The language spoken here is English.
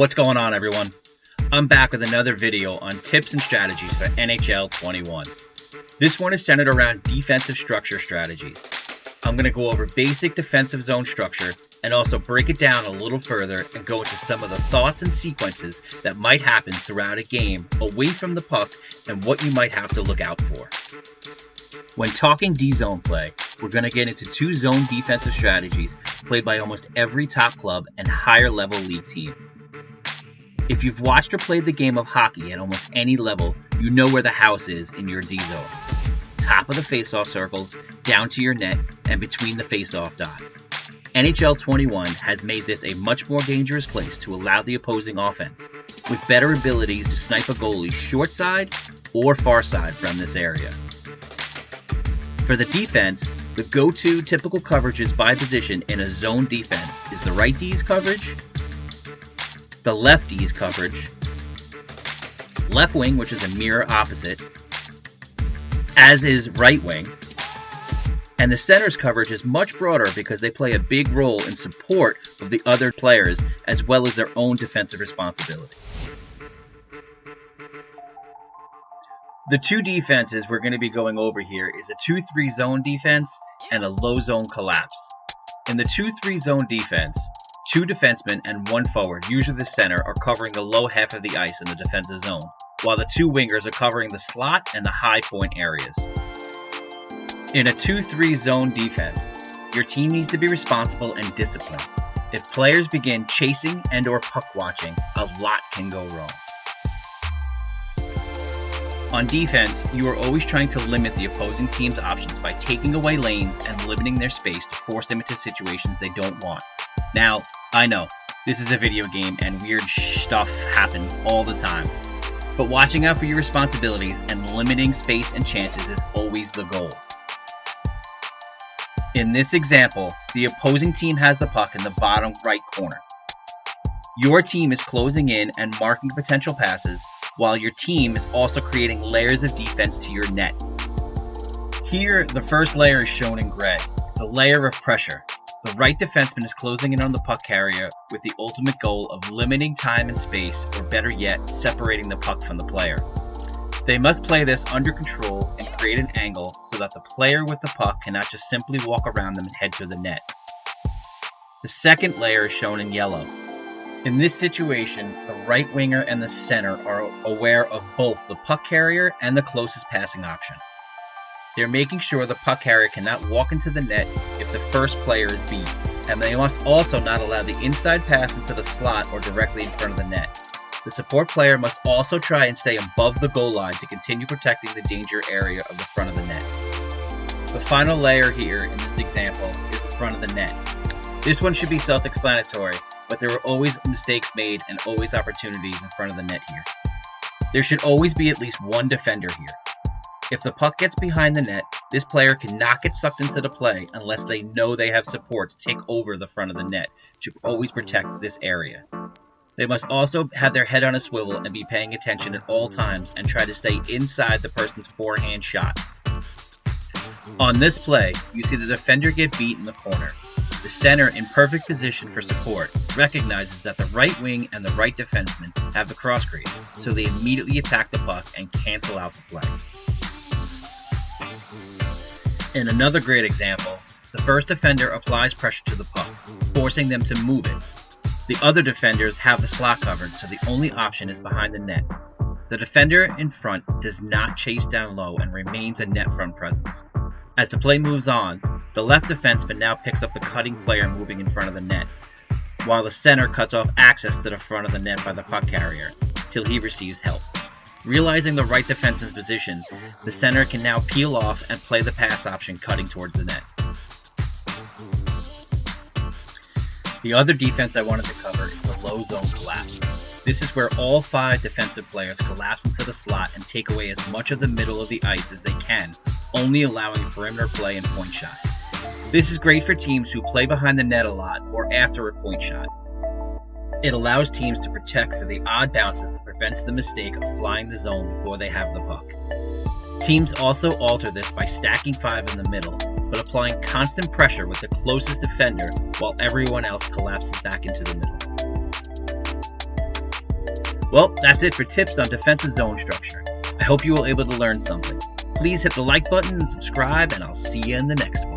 What's going on, everyone? I'm back with another video on tips and strategies for NHL 21. This one is centered around defensive structure strategies. I'm going to go over basic defensive zone structure and also break it down a little further and go into some of the thoughts and sequences that might happen throughout a game away from the puck and what you might have to look out for. When talking D-zone play, we're going to get into two zone defensive strategies played by almost every top club and higher level league team. If you've watched or played the game of hockey at almost any level, you know where the house is in your D-zone. Top of the face-off circles, down to your net, and between the face-off dots. NHL 21 has made this a much more dangerous place to allow the opposing offense, with better abilities to snipe a goalie short side or far side from this area. For the defense, the go-to typical coverages by position in a zone defense is the right D's coverage, the left D's coverage, left wing, which is a mirror opposite, as is right wing, and the center's coverage is much broader because they play a big role in support of the other players as well as their own defensive responsibilities. The two defenses we're going to be going over here is a 2-3 zone defense and a low zone collapse. In the 2-3 zone defense, two defensemen and one forward, usually the center, are covering the low half of the ice in the defensive zone, while the two wingers are covering the slot and the high point areas. In a 2-3 zone defense, your team needs to be responsible and disciplined. If players begin chasing and or puck watching, a lot can go wrong. On defense, you are always trying to limit the opposing team's options by taking away lanes and limiting their space to force them into situations they don't want. Now, I know, this is a video game and weird stuff happens all the time, but watching out for your responsibilities and limiting space and chances is always the goal. In this example, the opposing team has the puck in the bottom right corner. Your team is closing in and marking potential passes, while your team is also creating layers of defense to your net. Here, the first layer is shown in gray. It's a layer of pressure. The right defenseman is closing in on the puck carrier with the ultimate goal of limiting time and space, or better yet, separating the puck from the player. They must play this under control and create an angle so that the player with the puck cannot just simply walk around them and head to the net. The second layer is shown in yellow. In this situation, the right winger and the center are aware of both the puck carrier and the closest passing option. They're making sure the puck carrier cannot walk into the net if the first player is beat, and they must also not allow the inside pass into the slot or directly in front of the net. The support player must also try and stay above the goal line to continue protecting the danger area of the front of the net. The final layer here in this example is the front of the net. This one should be self-explanatory, but there are always mistakes made and always opportunities in front of the net here. There should always be at least one defender here. If the puck gets behind the net, this player cannot get sucked into the play unless they know they have support to take over the front of the net to always protect this area. They must also have their head on a swivel and be paying attention at all times and try to stay inside the person's forehand shot. On this play, you see the defender get beat in the corner. The center, in perfect position for support, recognizes that the right wing and the right defenseman have the cross crease, so they immediately attack the puck and cancel out the play. In another great example, the first defender applies pressure to the puck, forcing them to move it. The other defenders have the slot covered, so the only option is behind the net. The defender in front does not chase down low and remains a net front presence. As the play moves on, the left defenseman now picks up the cutting player moving in front of the net, while the center cuts off access to the front of the net by the puck carrier, till he receives help. Realizing the right defenseman's position, the center can now peel off and play the pass option cutting towards the net. The other defense I wanted to cover is the low zone collapse. This is where all 5 defensive players collapse into the slot and take away as much of the middle of the ice as they can, only allowing perimeter play and point shots. This is great for teams who play behind the net a lot or after a point shot. It allows teams to protect for the odd bounces and prevents the mistake of flying the zone before they have the puck. Teams also alter this by stacking 5 in the middle, but applying constant pressure with the closest defender while everyone else collapses back into the middle. Well, that's it for tips on defensive zone structure. I hope you were able to learn something. Please hit the like button and subscribe, and I'll see you in the next one.